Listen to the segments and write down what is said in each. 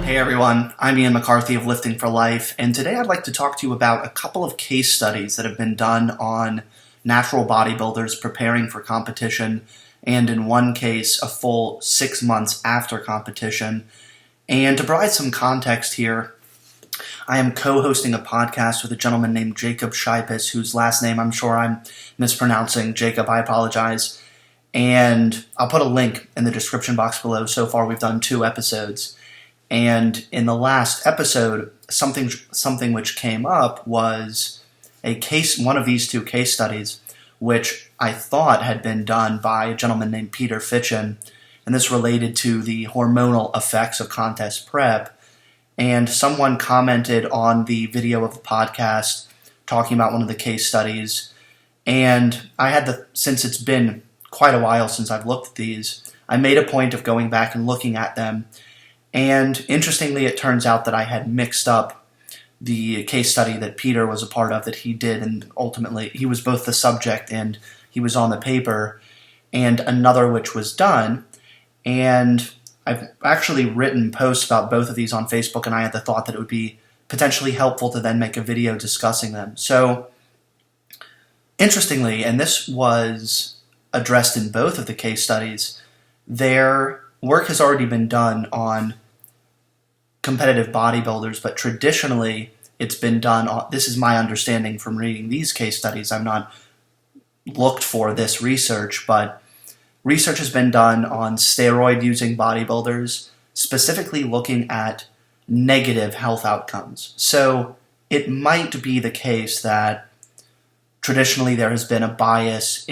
Hey everyone, I'm Ian McCarthy of Lifting for Life, and today I'd like to talk to you about a couple of case studies that have been done on natural bodybuilders preparing for competition, and in one case, a full 6 months after competition. And to provide some context here, I am co-hosting a podcast with a gentleman named Jacob Scheipes, whose last name I'm sure I'm mispronouncing. Jacob, I apologize. And I'll put a link in the description box below. So far we've done 2 episodes. And in the last episode, something which came up was one of these 2 case studies, which I thought had been done by a gentleman named Peter Fitchen, and this related to the hormonal effects of contest prep. And someone commented on the video of the podcast talking about one of the case studies, and since it's been quite a while since I've looked at these, I made a point of going back and looking at them. And interestingly, it turns out that I had mixed up the case study that Peter was a part of that he did, and ultimately he was both the subject and he was on the paper, and another which was done. And I've actually written posts about both of these on Facebook, and I had the thought that it would be potentially helpful to then make a video discussing them. So, interestingly, and this was addressed in both of the case studies, their work has already been done on competitive bodybuilders, but traditionally it's been done on, this is my understanding from reading these case studies, I've not looked for this research, but research has been done on steroid-using bodybuilders, specifically looking at negative health outcomes. So it might be the case that traditionally there has been a bias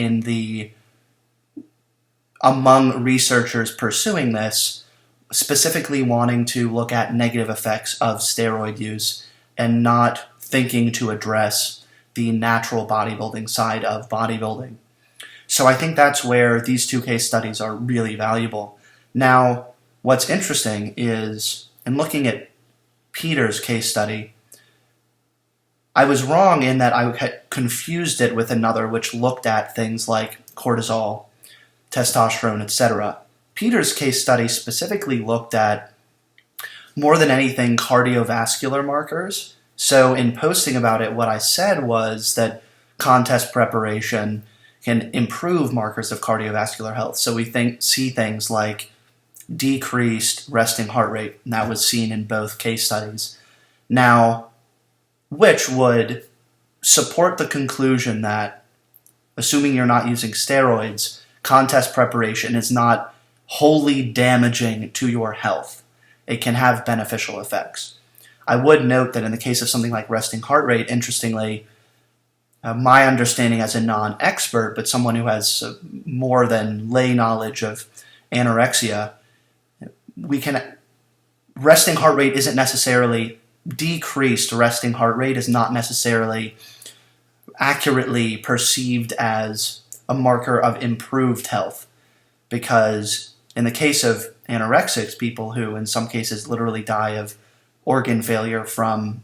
among researchers pursuing this, specifically wanting to look at negative effects of steroid use and not thinking to address the natural bodybuilding side of bodybuilding. So I think that's where these 2 case studies are really valuable. Now, what's interesting is, in looking at Peter's case study, I was wrong in that I had confused it with another which looked at things like cortisol, testosterone, etc. Peter's case study specifically looked at, more than anything, cardiovascular markers. So in posting about it, what I said was that contest preparation can improve markers of cardiovascular health. So we see things like decreased resting heart rate, and that was seen in both case studies. Now, which would support the conclusion that, assuming you're not using steroids, contest preparation is not wholly damaging to your health. It can have beneficial effects. I would note that in the case of something like resting heart rate, interestingly, my understanding as a non-expert, but someone who has more than lay knowledge of anorexia, resting heart rate isn't necessarily, decreased resting heart rate is not necessarily accurately perceived as a marker of improved health, because in the case of anorexics, people who in some cases literally die of organ failure from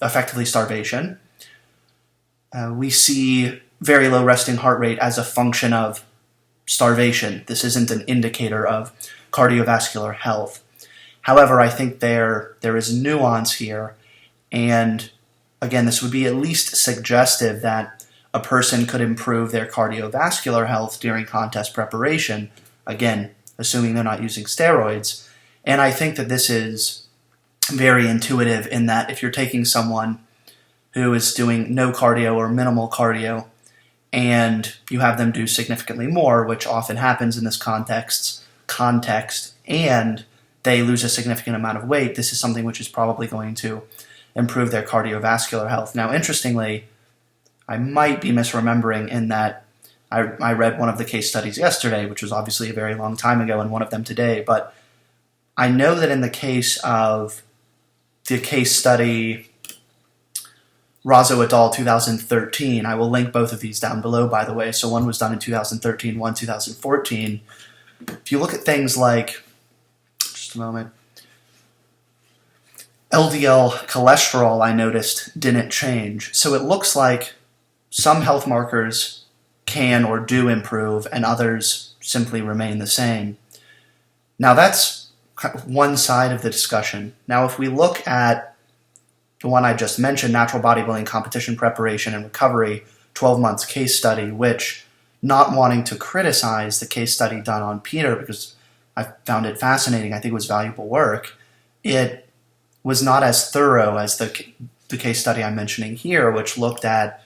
effectively starvation, we see very low resting heart rate as a function of starvation. This isn't an indicator of cardiovascular health. However, I think there is nuance here, and again, this would be at least suggestive that a person could improve their cardiovascular health during contest preparation, again, assuming they're not using steroids. And I think that this is very intuitive in that if you're taking someone who is doing no cardio or minimal cardio and you have them do significantly more, which often happens in this context, and they lose a significant amount of weight, this is something which is probably going to improve their cardiovascular health. Now, interestingly, I might be misremembering in that I read one of the case studies yesterday, which was obviously a very long time ago, and one of them today, but I know that in the case of the case study Rossow et al. 2013, I will link both of these down below, by the way, so one was done in 2013, one 2014. If you look at things like, just a moment, LDL cholesterol, I noticed, didn't change. So it looks like some health markers can or do improve, and others simply remain the same. Now that's one side of the discussion. Now, if we look at the one I just mentioned, Natural Bodybuilding Competition Preparation and Recovery, 12 months case study, which, not wanting to criticize the case study done on Peter because I found it fascinating, I think it was valuable work, it was not as thorough as the case study I'm mentioning here, which looked at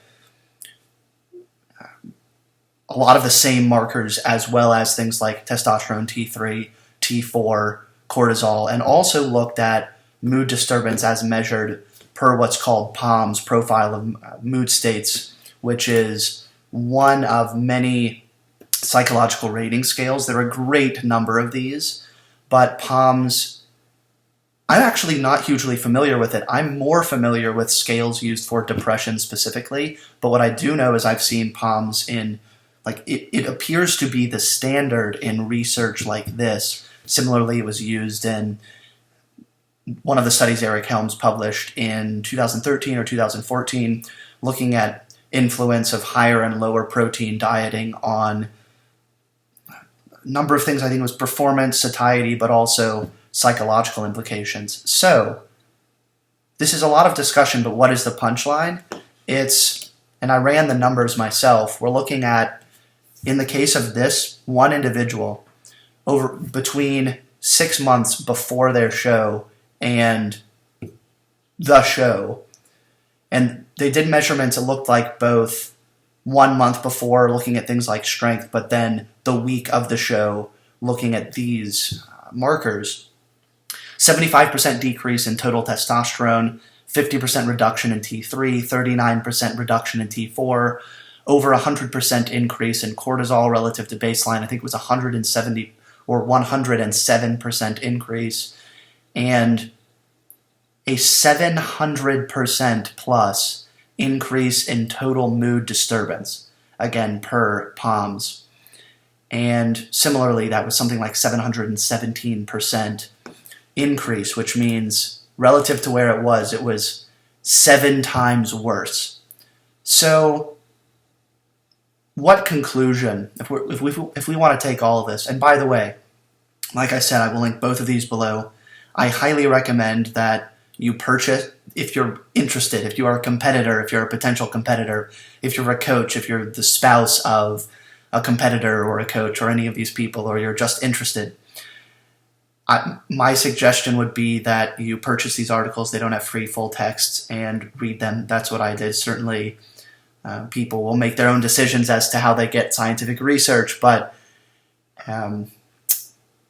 a lot of the same markers as well as things like testosterone, T3, T4, cortisol, and also looked at mood disturbance as measured per what's called POMS, Profile of Mood States, which is one of many psychological rating scales. There are a great number of these, but POMS, I'm actually not hugely familiar with it. I'm more familiar with scales used for depression specifically, but what I do know is I've seen POMS in, like, it appears to be the standard in research like this. Similarly, it was used in one of the studies Eric Helms published in 2013 or 2014, looking at influence of higher and lower protein dieting on a number of things. I think it was performance, satiety, but also psychological implications. So this is a lot of discussion, but what is the punchline? And I ran the numbers myself, we're looking at, in the case of this one individual, over between 6 months before their show and the show, and they did measurements, it looked like both 1 month before, looking at things like strength, but then the week of the show, looking at these markers. 75% decrease in total testosterone, 50% reduction in T3, 39% reduction in T4, over 100% increase in cortisol relative to baseline. I think it was 170 or 107% increase, and a 700% plus increase in total mood disturbance, again, per POMS. And similarly, that was something like 717% increase, which means relative to where it was 7 times worse. So what conclusion, if we want to take all of this, and by the way, like I said, I will link both of these below. I highly recommend that you purchase, if you're interested, if you are a competitor, if you're a potential competitor, if you're a coach, if you're the spouse of a competitor or a coach or any of these people, or you're just interested, my suggestion would be that you purchase these articles. They don't have free full texts, and read them. That's what I did. Certainly, people will make their own decisions as to how they get scientific research, but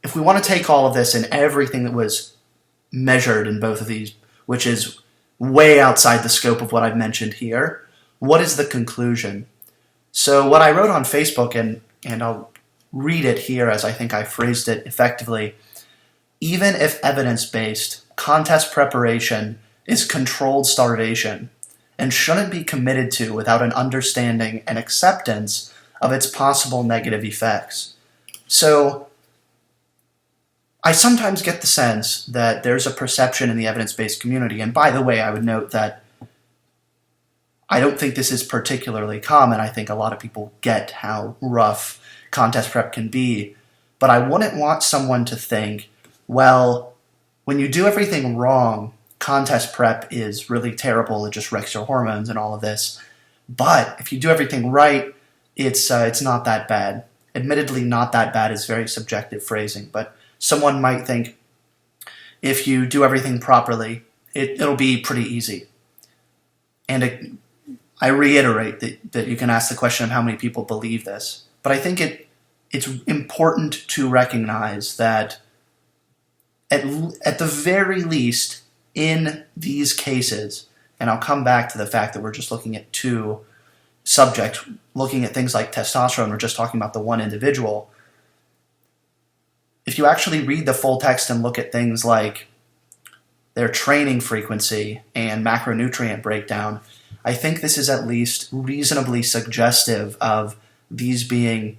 if we want to take all of this and everything that was measured in both of these, which is way outside the scope of what I've mentioned here, what is the conclusion? So what I wrote on Facebook, and I'll read it here as I think I phrased it effectively: even if evidence-based, contest preparation is controlled starvation and shouldn't be committed to without an understanding and acceptance of its possible negative effects. So I sometimes get the sense that there's a perception in the evidence-based community, and by the way, I would note that I don't think this is particularly common. I think a lot of people get how rough contest prep can be, but I wouldn't want someone to think, well, when you do everything wrong, contest prep is really terrible, it just wrecks your hormones and all of this, but if you do everything right, it's not that bad. Admittedly, not that bad is very subjective phrasing, but someone might think if you do everything properly, it'll be pretty easy. And I reiterate that you can ask the question of how many people believe this, but I think it's important to recognize that at the very least in these cases, and I'll come back to the fact that we're just looking at two subjects, looking at things like testosterone, we're just talking about the one individual. If you actually read the full text and look at things like their training frequency and macronutrient breakdown, I think this is at least reasonably suggestive of these being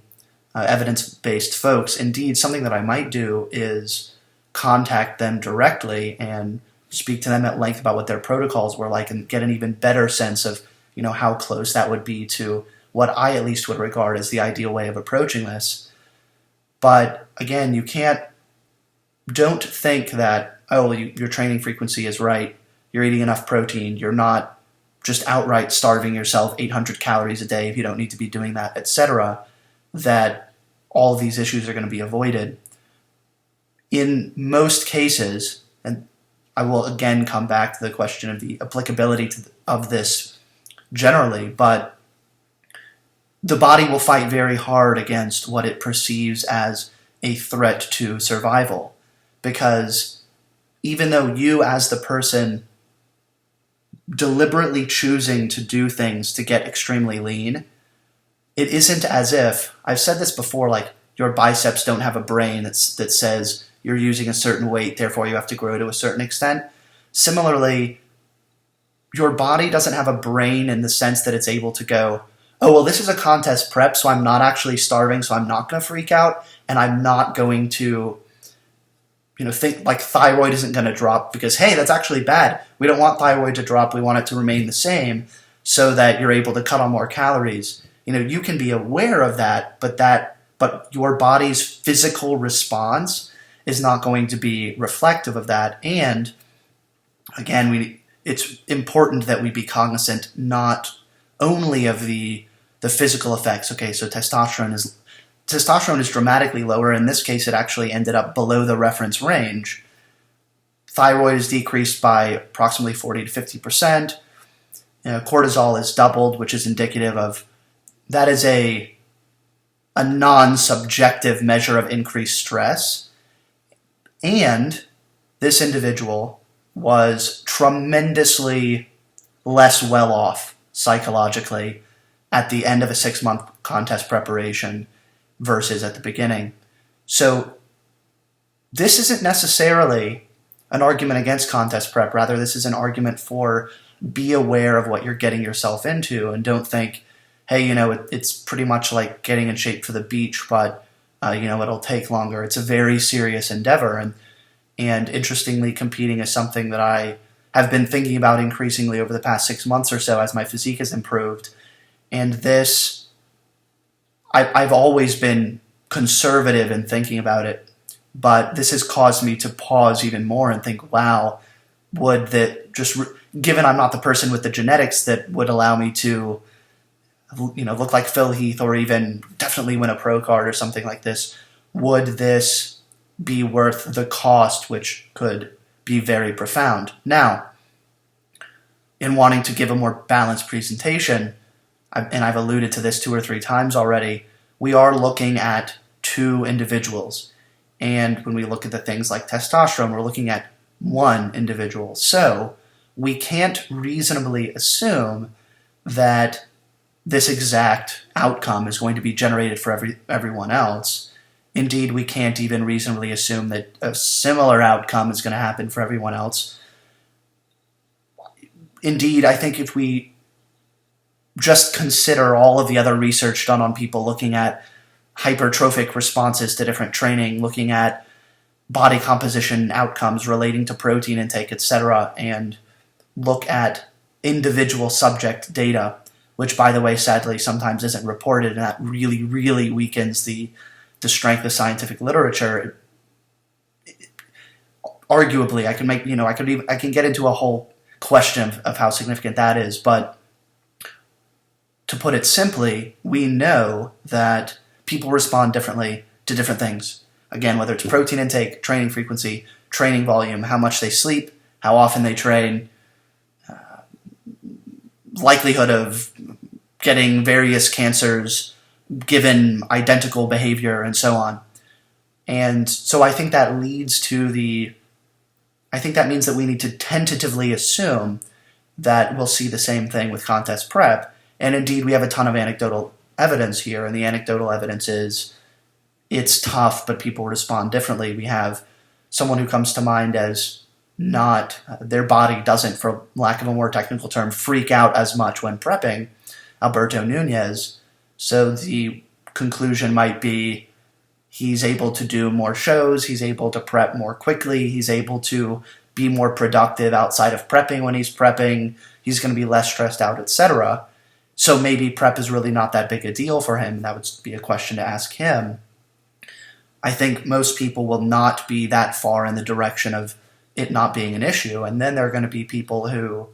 evidence-based folks. Indeed, something that I might do is contact them directly and speak to them at length about what their protocols were like and get an even better sense of, how close that would be to what I at least would regard as the ideal way of approaching this. But again, you can't don't think that, oh, your training frequency is right, you're eating enough protein, you're not just outright starving yourself 800 calories a day if you don't need to be doing that, etc., that all of these issues are going to be avoided. In most cases, and I will again come back to the question of the applicability of this generally, but the body will fight very hard against what it perceives as a threat to survival. Because even though you as the person deliberately choosing to do things to get extremely lean, it isn't as if, I've said this before, like your biceps don't have a brain that says you're using a certain weight, therefore you have to grow to a certain extent. Similarly, your body doesn't have a brain in the sense that it's able to go, oh, well, this is a contest prep, so I'm not actually starving, so I'm not going to freak out, and I'm not going to think like thyroid isn't going to drop because, hey, that's actually bad. We don't want thyroid to drop. We want it to remain the same so that you're able to cut on more calories. You can be aware of that, but your body's physical response is not going to be reflective of that. And again, it's important that we be cognizant not only of the physical effects. Okay, so testosterone is dramatically lower. In this case, it actually ended up below the reference range. Thyroid is decreased by approximately 40 to 50%. Cortisol is doubled, which is indicative of that is a non-subjective measure of increased stress. And this individual was tremendously less well off psychologically at the end of a 6-month contest preparation versus at the beginning. So this isn't necessarily an argument against contest prep. Rather, this is an argument for be aware of what you're getting yourself into and don't think, hey, it's pretty much like getting in shape for the beach, but, it'll take longer. It's a very serious endeavor. And interestingly, competing is something that I have been thinking about increasingly over the past 6 months or so as my physique has improved. And this, I've always been conservative in thinking about it, but this has caused me to pause even more and think, wow, would that given I'm not the person with the genetics that would allow me to, look like Phil Heath or even definitely win a pro card or something like this, would this be worth the cost, which could be very profound? Now, in wanting to give a more balanced presentation, and I've alluded to this 2 or 3 times already, we are looking at 2 individuals. And when we look at the things like testosterone, we're looking at 1 individual. So we can't reasonably assume that this exact outcome is going to be generated for everyone else. Indeed, we can't even reasonably assume that a similar outcome is going to happen for everyone else. Indeed, I think if we just consider all of the other research done on people looking at hypertrophic responses to different training, looking at body composition outcomes relating to protein intake, etc., and look at individual subject data, which, by the way, sadly, sometimes isn't reported, and that really, really weakens the strength of scientific literature. Arguably, I can get into a whole question of how significant that is, but to put it simply, we know that people respond differently to different things. Again, whether it's protein intake, training frequency, training volume, how much they sleep, how often they train, likelihood of getting various cancers given identical behavior, and so on. And so I think that leads to I think that means that we need to tentatively assume that we'll see the same thing with contest prep. And indeed, we have a ton of anecdotal evidence here, and the anecdotal evidence is it's tough, but people respond differently. We have someone who comes to mind as not, their body doesn't, for lack of a more technical term, freak out as much when prepping, Alberto Nunez. So the conclusion might be he's able to do more shows, he's able to prep more quickly, he's able to be more productive outside of prepping when he's prepping, he's going to be less stressed out, etc. So maybe prep is really not that big a deal for him, and that would be a question to ask him. I think most people will not be that far in the direction of it not being an issue. And then there are going to be people who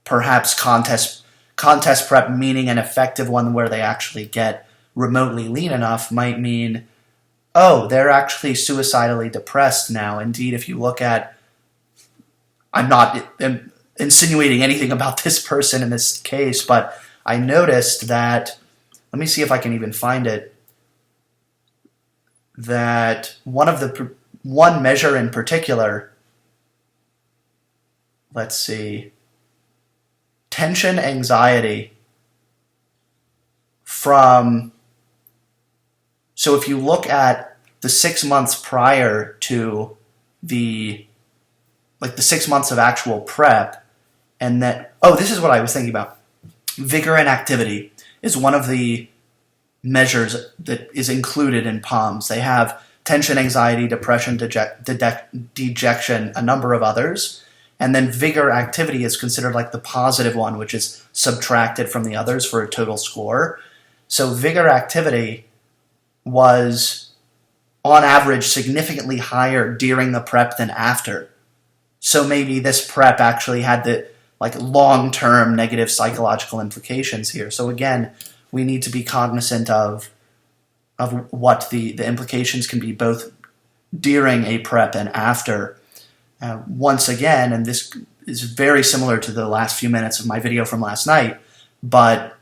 perhaps contest prep, meaning an effective one where they actually get remotely lean enough, might mean, oh, they're actually suicidally depressed now. Indeed, if you look at, I'm not insinuating anything about this person in this case, but I noticed that, let me see if I can even find it, that one measure in particular, let's see, tension anxiety from, so if you look at the 6 months prior to the 6 months of actual prep, and that, oh, this is what I was thinking about. Vigor and activity is one of the measures that is included in POMS. They have tension, anxiety, depression, dejection, a number of others. And then vigor activity is considered like the positive one, which is subtracted from the others for a total score. So vigor activity was, on average, significantly higher during the prep than after. So maybe this prep actually had the long-term negative psychological implications here. So again, we need to be cognizant of what the implications can be both during a prep and after. Once again, and this is very similar to the last few minutes of my video from last night, but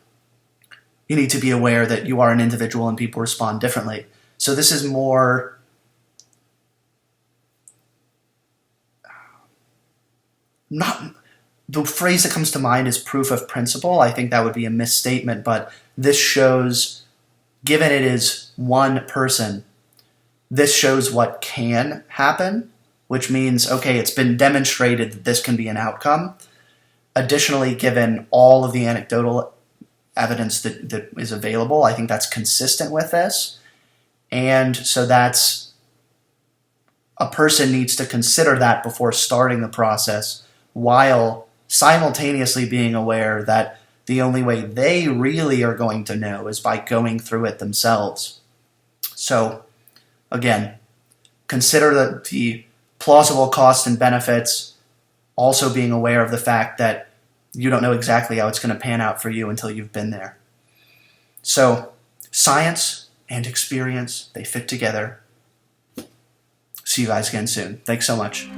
you need to be aware that you are an individual and people respond differently. So this is more not, the phrase that comes to mind is proof of principle. I think that would be a misstatement, but this shows, given it is one person, this shows what can happen, which means, okay, it's been demonstrated that this can be an outcome. Additionally, given all of the anecdotal evidence that is available, I think that's consistent with this. And so that's, a person needs to consider that before starting the process, while simultaneously being aware that the only way they really are going to know is by going through it themselves. So, again, consider the plausible costs and benefits, also being aware of the fact that you don't know exactly how it's going to pan out for you until you've been there. So, science and experience, they fit together. See you guys again soon. Thanks so much.